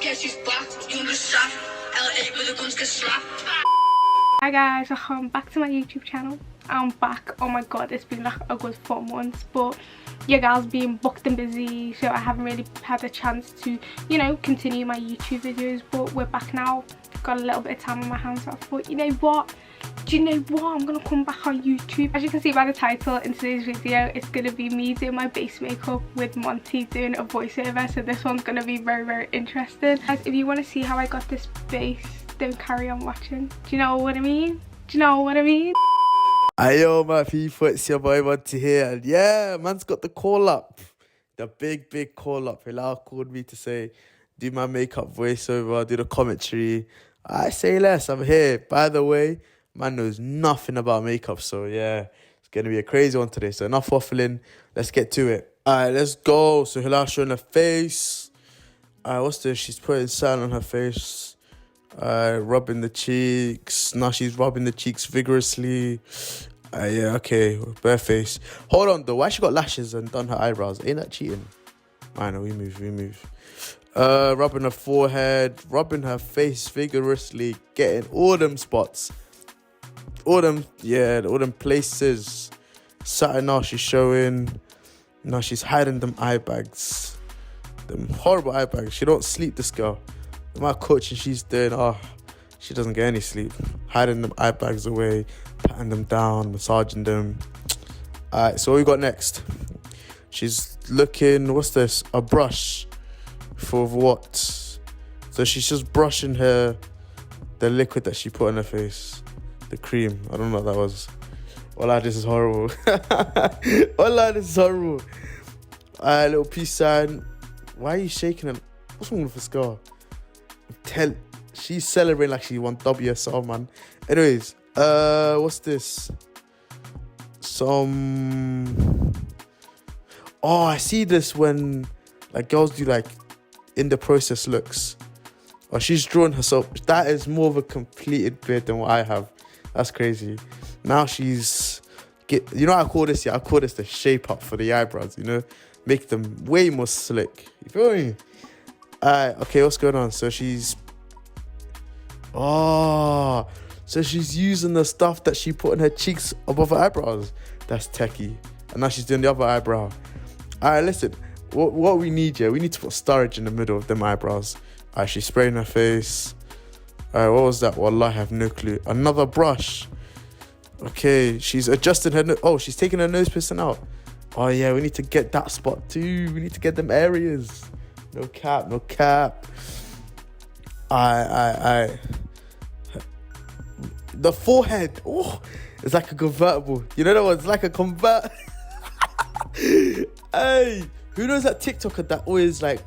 Hi guys, welcome back to my YouTube channel. I'm back. Oh my god, it's been like a good 4 months, but your girl's been booked and busy, so I haven't really had a chance to, you know, continue my YouTube videos. But we're back now. Got a little bit of time on my hands, so I thought, you know what, do you know what, I'm gonna come back on YouTube. As you can see by the title, in today's video it's gonna be me doing my base makeup with Monty doing a voiceover, so this one's gonna be very interesting. Guys, if you want to see how I got this base, don't carry on watching. Do you know what I mean? Do you know what I mean? Ayo my people, it's your boy Monty here, and yeah, man's got the call up, the big call up. Hilal called me to say do my makeup voiceover, do the commentary. I say less, I'm here. By the way, man knows nothing about makeup, so yeah, it's gonna be a crazy one today. So enough waffling, let's get to it. Alright, let's go. So Hilal showing her face. What's this? She's putting sand on her face. Rubbing the cheeks. Now she's rubbing the cheeks vigorously. Yeah, okay, bare face. Hold on though, why she got lashes and done her eyebrows? Ain't that cheating? I know, we move. Rubbing her forehead, rubbing her face vigorously, getting all them spots. All them places. Saturday now she's showing. Now she's hiding them eye bags. Them horrible eye bags. She don't sleep, this girl. My coaching she's doing, she doesn't get any sleep. Hiding them eye bags away, patting them down, massaging them. Alright, so what we got next? She's looking, what's this? A brush. For what? So she's just brushing the liquid that she put on her face. The cream. I don't know what that was. Wallah, this is horrible. Wallah, this is horrible. Little peace sign. Why are you shaking it? What's wrong with this girl? She's celebrating like she won WSL, man. Anyways, what's this? I see this when like girls do like in the process looks. Or she's drawn herself. That is more of a completed beard than what I have. That's crazy. Now she's you know what I call this? Yeah, I call this the shape up for the eyebrows, you know? Make them way more slick. You feel me? Okay, what's going on? So she's using the stuff that she put on her cheeks above her eyebrows. That's techie. And now she's doing the other eyebrow. Alright, listen. What we need here, we need to put storage in the middle of them eyebrows. Alright, she's spraying her face. Alright, what was that? Wallah, I have no clue. Another brush. Okay, she's adjusting her she's taking her nose piercing out. Oh yeah, we need to get that spot too. We need to get them areas. No cap. I. The forehead. Oh, it's like a convertible. You know that one? It's like a convert. Hey, who knows that TikToker that always like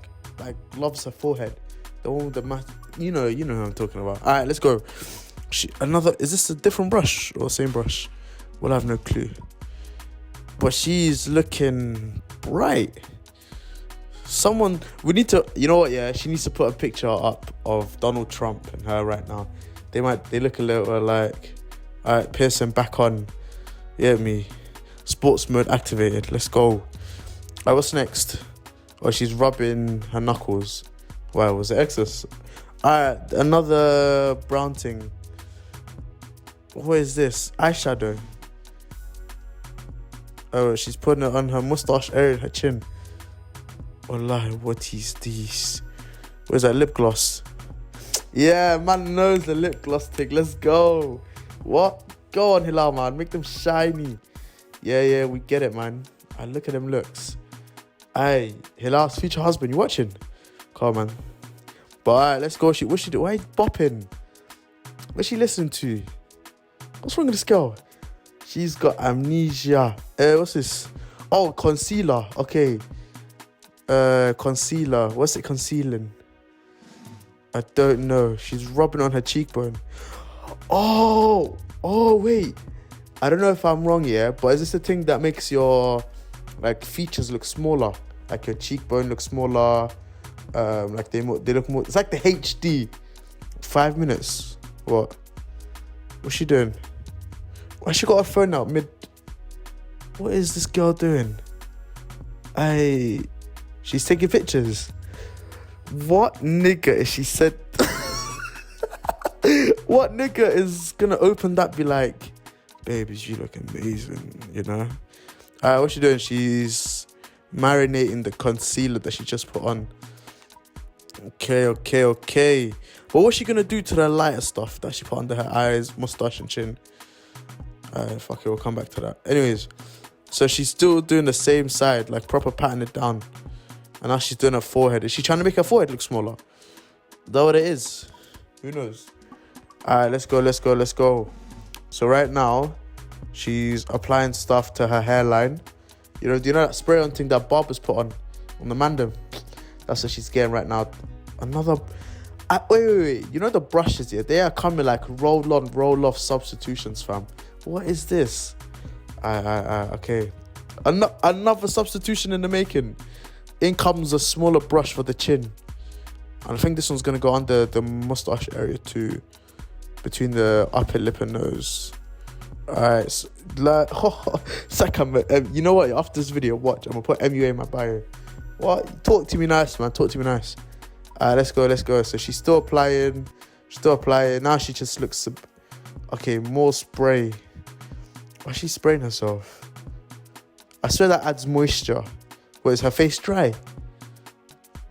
loves her forehead? The one with the mask. You know who I'm talking about. All right, let's go. Is this a different brush or same brush? Well, I have no clue. But she's looking bright. We need to, you know what, yeah, she needs to put a picture up of Donald Trump and her right now. They look a little alike. Alright, piercing back on. Yeah, me. Sports mode activated. Let's go. Alright, what's next? Oh, she's rubbing her knuckles. Wow, was it excess? Alright, another brown thing. What is this? Eyeshadow. Oh, she's putting it on her mustache area, her chin. Wallahi, what is this? Where's that lip gloss? Yeah, man knows the lip gloss thing. Let's go. What? Go on, Hilal, man. Make them shiny. Yeah, we get it, man. Look at them looks. Hey, Hilal's future husband, you watching? Come on, man. But alright, let's go. What's she doing? Why are you bopping? What's she listening to? What's wrong with this girl? She's got amnesia. What's this? Oh, concealer. Okay. Concealer. What's it concealing? I don't know. She's rubbing on her cheekbone. Oh, wait. I don't know if I'm wrong, yeah, but is this the thing that makes your like features look smaller? Like your cheekbone looks smaller. Like they look more. It's like the HD. 5 minutes. What? What's she doing? Why she got her phone out mid? What is this girl doing? She's taking pictures. What nigga is she said? What nigga is gonna open that, be like, babies, you look amazing, you know? Alright, what's she doing? She's marinating the concealer that she just put on. Okay. But what's she gonna do to the lighter stuff that she put under her eyes, mustache, and chin? Fuck it, we'll come back to that. Anyways, so she's still doing the same side, like proper patting it down. And now she's doing her forehead. Is she trying to make her forehead look smaller? Is that what it is? Who knows? Alright, let's go. So right now, she's applying stuff to her hairline. Do you know that spray on thing that barbers put on the mandem? That's what she's getting right now. Another... Wait. You know the brushes here? They are coming like roll-on, roll-off substitutions, fam. What is this? Okay. Another substitution in the making. In comes a smaller brush for the chin. And I think this one's going to go under the mustache area too. Between the upper lip and nose. Alright. So, you know what? After this video, watch. I'm going to put MUA in my bio. What? Talk to me nice, man. Talk to me nice. Alright, let's go. So she's still applying. Now she just looks... Okay, more spray. Why is she spraying herself? I swear that adds moisture. What, is her face dry?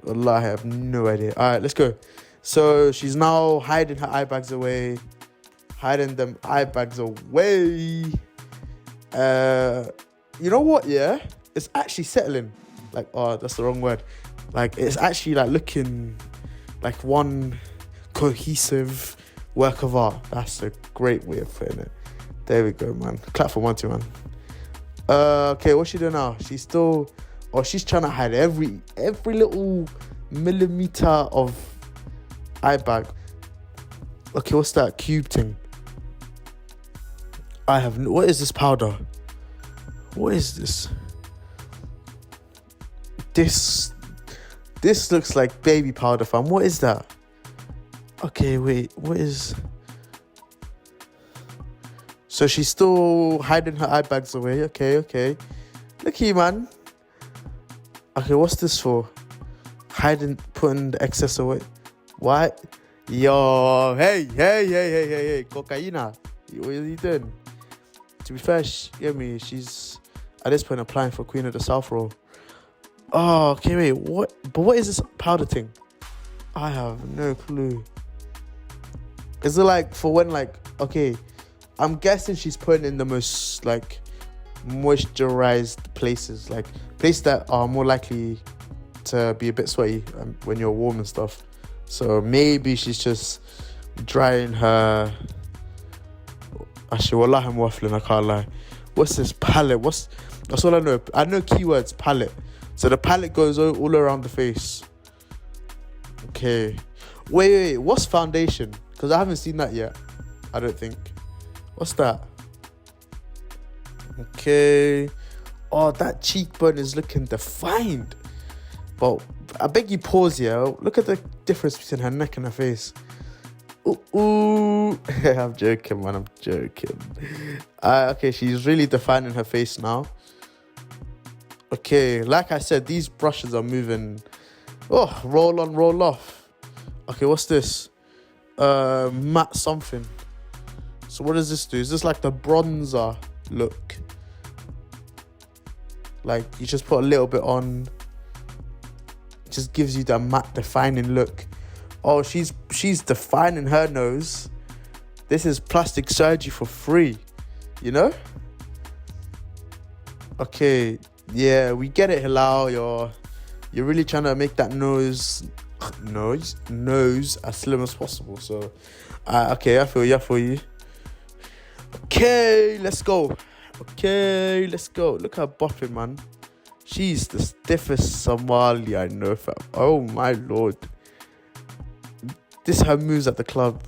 Wallah, I have no idea. Alright, let's go. So she's now hiding her eye bags away. You know what, yeah? It's actually settling. Like, oh, that's the wrong word. Like, it's actually like looking like one cohesive work of art. That's a great way of putting it. There we go, man. Clap for Monty, man. Okay, what's she doing now? She's still... Oh, she's trying to hide every little millimeter of eye bag. Okay, what's that cube thing? What is this powder? What is this? This looks like baby powder, fam. What is that? Okay, wait. What is... So she's still hiding her eye bags away. Okay. Look here, man. Okay, what's this for? Putting the excess away. What? Yo, hey. Cocaina. What are you doing? To be fair, she's at this point applying for Queen of the South role. Oh, okay, wait, what? But what is this powder thing? I have no clue. Is it like for when, like, okay, I'm guessing she's putting in the most, like, moisturized places, like places that are more likely to be a bit sweaty when you're warm and stuff. So maybe she's just drying her... Actually, wallah, I'm waffling, I can't lie. What's this? Palette. That's all I know. I know keywords, palette. So the palette goes all around the face. Okay. Wait. What's foundation? Because I haven't seen that yet. I don't think. What's that? Okay. Oh, that cheekbone is looking defined. But I beg you pause here. Look at the difference between her neck and her face. Ooh. I'm joking, man. I'm joking. Okay, she's really defining her face now. Okay, like I said, these brushes are moving. Oh, roll on, roll off. Okay, what's this? Matte something. So what does this do? Is this like the bronzer look? Like you just put a little bit on. It just gives you that matte defining look. Oh, she's defining her nose. This is plastic surgery for free, you know? Okay, yeah, we get it, Hilal. You're really trying to make that nose as slim as possible. So, okay, I feel you. Okay, let's go. Look at her bopping, man. She's the stiffest Somali I know, fam. Oh my lord. This her moves at the club.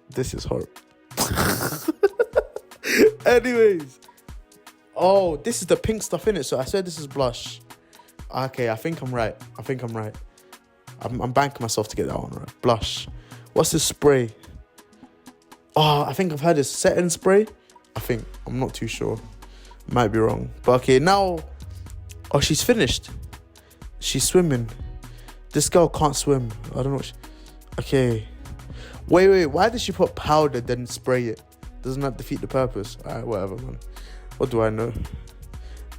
This is horrible. Anyways. Oh, this is the pink stuff in it. So I swear this is blush. Okay, I think I'm right. I'm banking myself to get that one right. Blush. What's this spray? Oh, I think I've heard this setting spray. I'm not too sure. Might be wrong. But okay, now... Oh, she's finished. She's swimming. This girl can't swim. I don't know what okay. Wait. Why did she put powder then spray it? Doesn't that defeat the purpose? Alright, whatever, man. What do I know?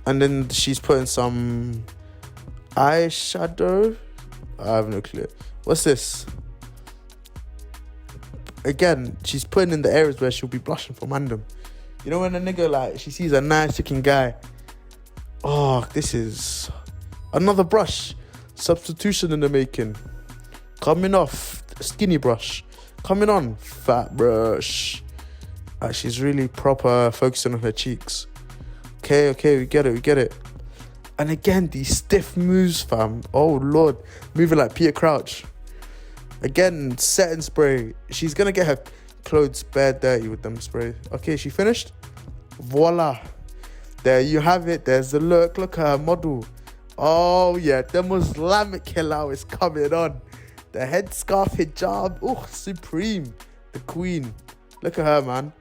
And then she's putting some eyeshadow. I have no clue. What's this? Again, she's putting in the areas where she'll be blushing for random. You know when a nigga, like, she sees a nice looking guy. Oh, this is another brush. Substitution in the making. Coming off, skinny brush. Coming on, fat brush. She's really proper focusing on her cheeks. Okay, we get it. And again, these stiff moves, fam. Oh, Lord. Moving like Peter Crouch. Again, setting spray. She's going to get her clothes bare dirty with them spray. Okay, she finished? Voila. There you have it. There's the look. Look at her model. Oh, yeah. The Islamic hilau is coming on. The headscarf hijab. Oh, supreme. The queen. Look at her, man.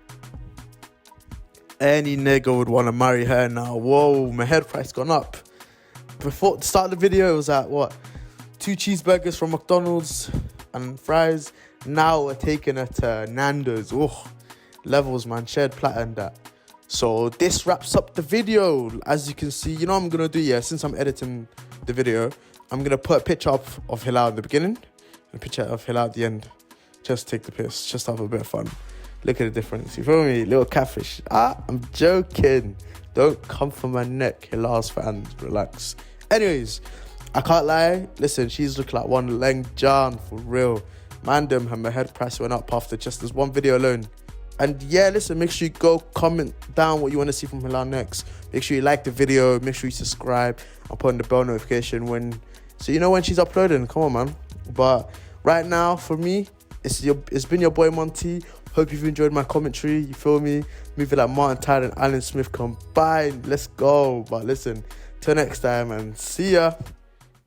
Any nigga would want to marry her now. Whoa, my head price gone up. Before the start of the video, it was at what? 2 cheeseburgers from McDonald's and fries. Now we're taking it to Nando's. Oh, levels, man. Shared platter and that. So this wraps up the video. As you can see, you know what I'm going to do, yeah? Since I'm editing the video, I'm going to put a picture up of HIIIIII in the beginning and a picture of HIIIIII at the end. Just take the piss. Just have a bit of fun. Look at the difference. You feel me? Little catfish. I'm joking. Don't come for my neck, HIIIIII's fans. Relax. Anyways, I can't lie. Listen, she's looking like one Leng Jan for real. Mandem, and my head price went up after just this one video alone. And yeah, listen, make sure you go comment down what you want to see from HIIIIII next. Make sure you like the video. Make sure you subscribe. I'll put on the bell notification so you know when she's uploading. Come on, man. But right now, for me, it's been your boy Monty. Hope you've enjoyed my commentary. You feel me? Moving like Martin Tyler and Alan Smith combined. Let's go. But listen, till next time and see ya.